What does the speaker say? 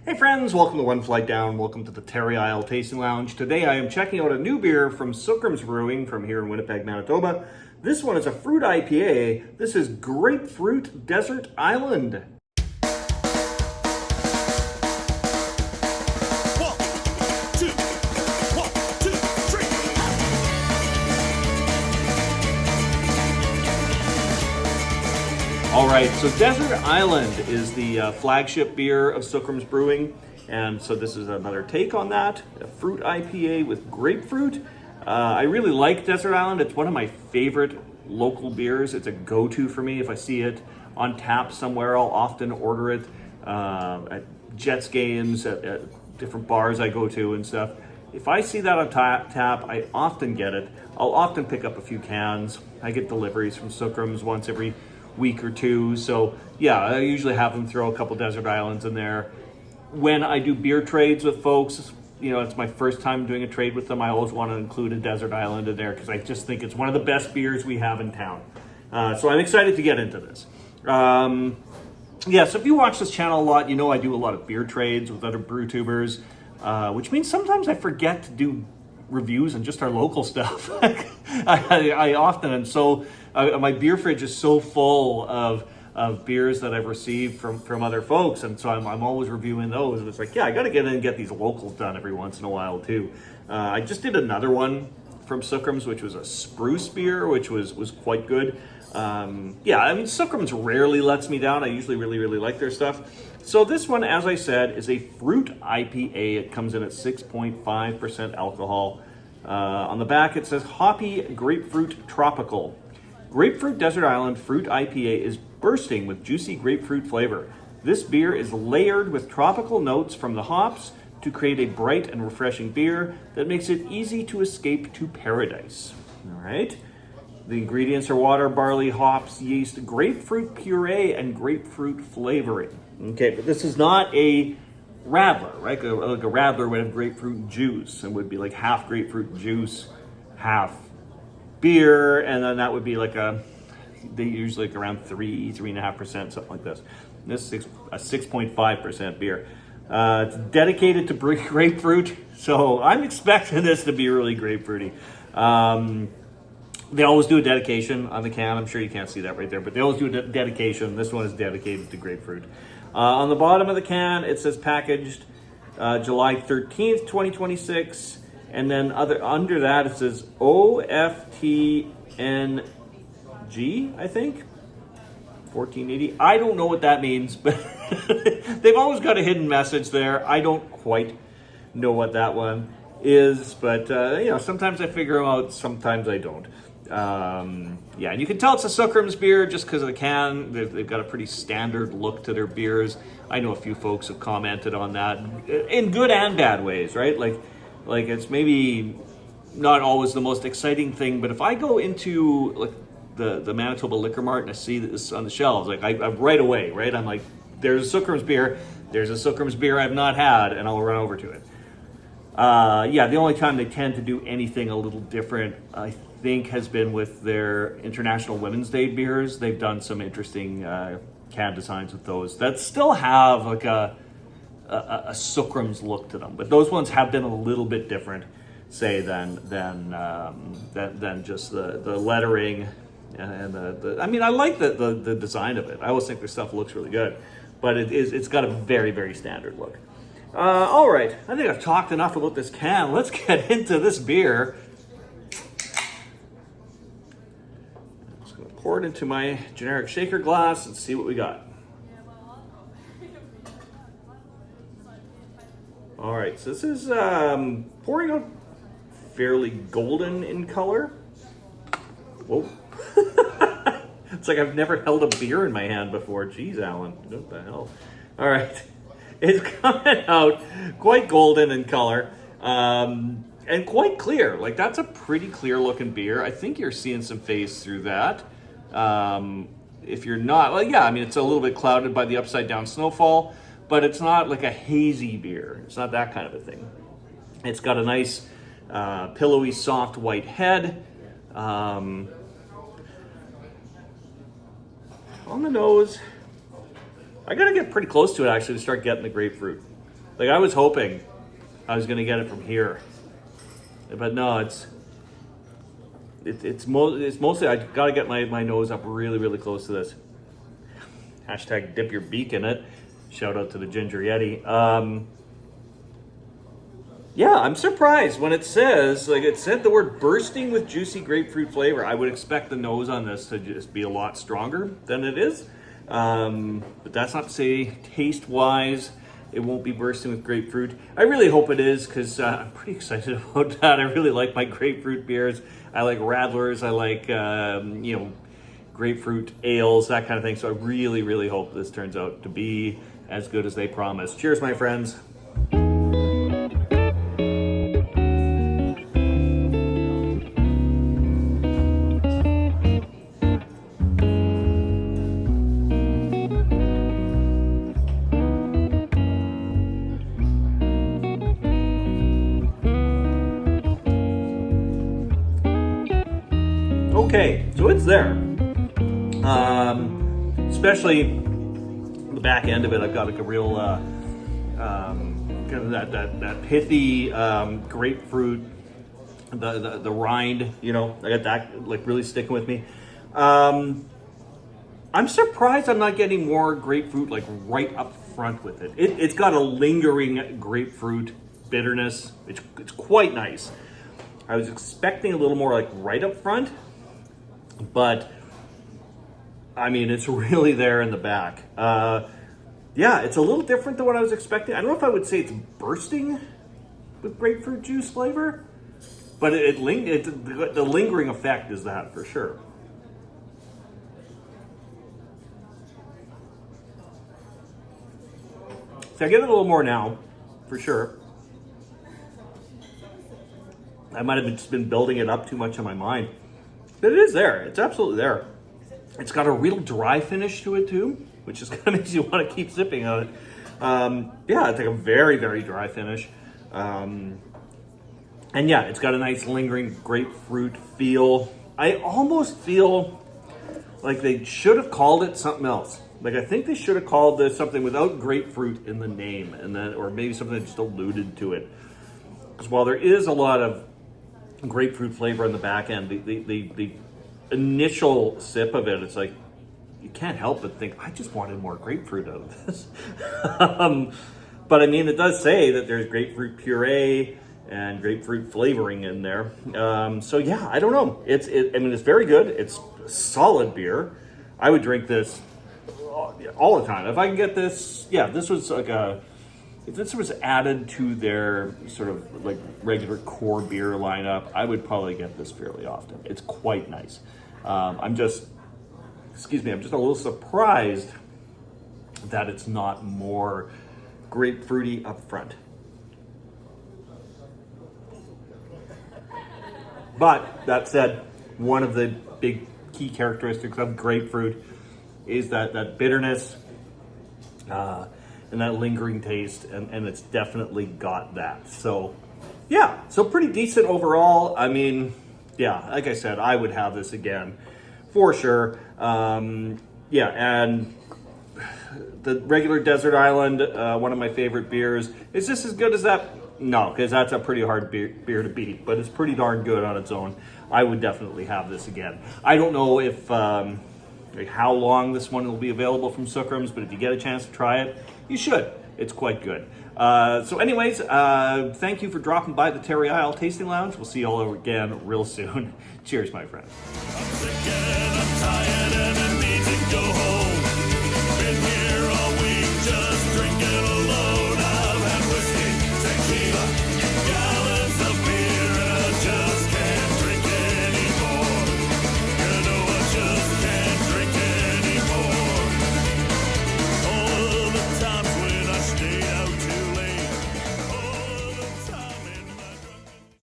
Hey friends, welcome to One Flight Down. Welcome to the Terry Isle Tasting Lounge. Today I am checking out a new beer from Sookram's Brewing from here in Winnipeg, Manitoba. This one is a fruit IPA. This is Grapefruit Desert Island. All right, so Desert Island is the flagship beer of Sookram's Brewing, and so this is another take on that, a fruit IPA with grapefruit. I really like Desert Island. It's one of my favorite local beers. It's a go-to for me. If I see it on tap somewhere, I'll often order it at Jets games, at different bars I go to and stuff. If I see that on tap, I often get it. I'll often pick up a few cans. I get deliveries from Sookram's once every week or two, so yeah, I usually have them throw a couple Desert Islands in there. When I do beer trades with folks, you know, it's my first time doing a trade with them, I always want to include a Desert Island in there because I just think it's one of the best beers we have in town. So I'm excited to get into this. Yeah, so if you watch this channel a lot, you know I do a lot of beer trades with other brew tubers, which means sometimes I forget to do reviews on just our local stuff. I often, and so my beer fridge is so full of beers that I've received from other folks, and so I'm always reviewing those. And it's like, yeah, I got to get in and get these locals done every once in a while too. I just did another one from Sookram's, which was a spruce beer, which was quite good. Yeah, I mean, Sookram's rarely lets me down. I usually really like their stuff. So this one, as I said, is a fruit IPA. It comes in at 6.5% alcohol. On the back, it says Hoppy Grapefruit Tropical. Grapefruit Desert Island Fruit IPA is bursting with juicy grapefruit flavor. This beer is layered with tropical notes from the hops to create a bright and refreshing beer that makes it easy to escape to paradise. All right. The ingredients are water, barley, hops, yeast, grapefruit puree, and grapefruit flavoring. Okay, but this is not a radler, right? Like a radler would have grapefruit juice and would be like half grapefruit juice, half beer, and then that would be like they usually like around 3.5%, something like this. This is a 6.5% beer. It's dedicated to grapefruit, so I'm expecting this to be really grapefruity. They always do a dedication on the can. I'm sure you can't see that right there, but they always do a dedication. This one is dedicated to grapefruit. On the bottom of the can, it says packaged July 13th, 2026. And then under that, it says OFTNG, I think. 1480. I don't know what that means, but they've always got a hidden message there. I don't quite know what that one is, but you know, sometimes I figure them out, sometimes I don't. Yeah, and you can tell it's a Sookram's beer just because of the can. They've got a pretty standard look to their beers. I know a few folks have commented on that in good and bad ways, right? Like it's maybe not always the most exciting thing, but if I go into like the Manitoba Liquor Mart and I see this on the shelves, like I right away, right? I'm like, there's a Sookram's beer. There's a Sookram's beer I've not had, and I'll run over to it. Yeah, the only time they tend to do anything a little different, I think, has been with their International Women's Day beers. They've done some interesting can designs with those that still have like a Sookram's look to them, but those ones have been a little bit different, say, than just the lettering and the. I mean, I like the design of it. I always think their stuff looks really good, but it's got a very standard look. All right, I think I've talked enough about this can. Let's get into this beer. I'm just going to pour it into my generic shaker glass and see what we got. All right, so this is pouring out fairly golden in color. Whoa. It's like I've never held a beer in my hand before. Jeez, Alan, what the hell? All right. It's coming out quite golden in color and quite clear. Like, that's a pretty clear looking beer. I think you're seeing some phase through that. If you're not, well, yeah, I mean, it's a little bit clouded by the upside down snowfall, but it's not like a hazy beer. It's not that kind of a thing. It's got a nice pillowy, soft white head. On the nose, I gotta get pretty close to it actually to start getting the grapefruit. Like, I was hoping I was going to get it from here. But no, it's mostly, I got to get my nose up really, really close to this. Hashtag dip your beak in it. Shout out to the Ginger Yeti. Yeah, I'm surprised when it says, like it said the word bursting with juicy grapefruit flavor. I would expect the nose on this to just be a lot stronger than it is. But that's not to say taste-wise it won't be bursting with grapefruit. I really hope it is, because I'm pretty excited about that. I really like my grapefruit beers. I like radlers. I like, grapefruit ales, that kind of thing. So I really, really hope this turns out to be as good as they promise. Cheers, my friends. Okay, so it's there. Especially the back end of it, I've got like a real kind of that pithy grapefruit, the rind. I got that like really sticking with me. I'm surprised I'm not getting more grapefruit like right up front with it. It's got a lingering grapefruit bitterness. It's quite nice. I was expecting a little more like right up front. But, I mean, it's really there in the back. Yeah, it's a little different than what I was expecting. I don't know if I would say it's bursting with grapefruit juice flavor, but the lingering effect is that for sure. So I get it a little more now, for sure. I might have just been building it up too much in my mind. But it is there. It's absolutely there. It's got a real dry finish to it too, which just kind of makes you want to keep sipping on it. Yeah, it's like a very, very dry finish. And yeah, it's got a nice lingering grapefruit feel. I almost feel like they should have called it something else. Like, I think they should have called this something without grapefruit in the name, and then, or maybe something that just alluded to it. Because while there is a lot of grapefruit flavor on the back end, the initial sip of it, it's like you can't help but think, I just wanted more grapefruit out of this. But I mean, it does say that there's grapefruit puree and grapefruit flavoring in there. So yeah, I don't know. I mean, it's very good. It's a solid beer. I would drink this all the time if I can get this. Yeah, this was like if this was added to their sort of like regular core beer lineup, I would probably get this fairly often. It's quite nice. I'm just a little surprised that it's not more grapefruity up front. But that said, one of the big key characteristics of grapefruit is that bitterness, and that lingering taste, and it's definitely got that. So yeah, so pretty decent overall. I mean, yeah, like I said, I would have this again for sure. Yeah, and the regular Desert Island, one of my favorite beers. Is this as good as that? No, because that's a pretty hard beer to beat, but it's pretty darn good on its own. I would definitely have this again. I don't know if like how long this one will be available from Sookram's, but if you get a chance to try it, you should. It's quite good. So anyways, thank you for dropping by the Terry Isle Tasting Lounge. We'll see you all over again real soon. Cheers, my friends.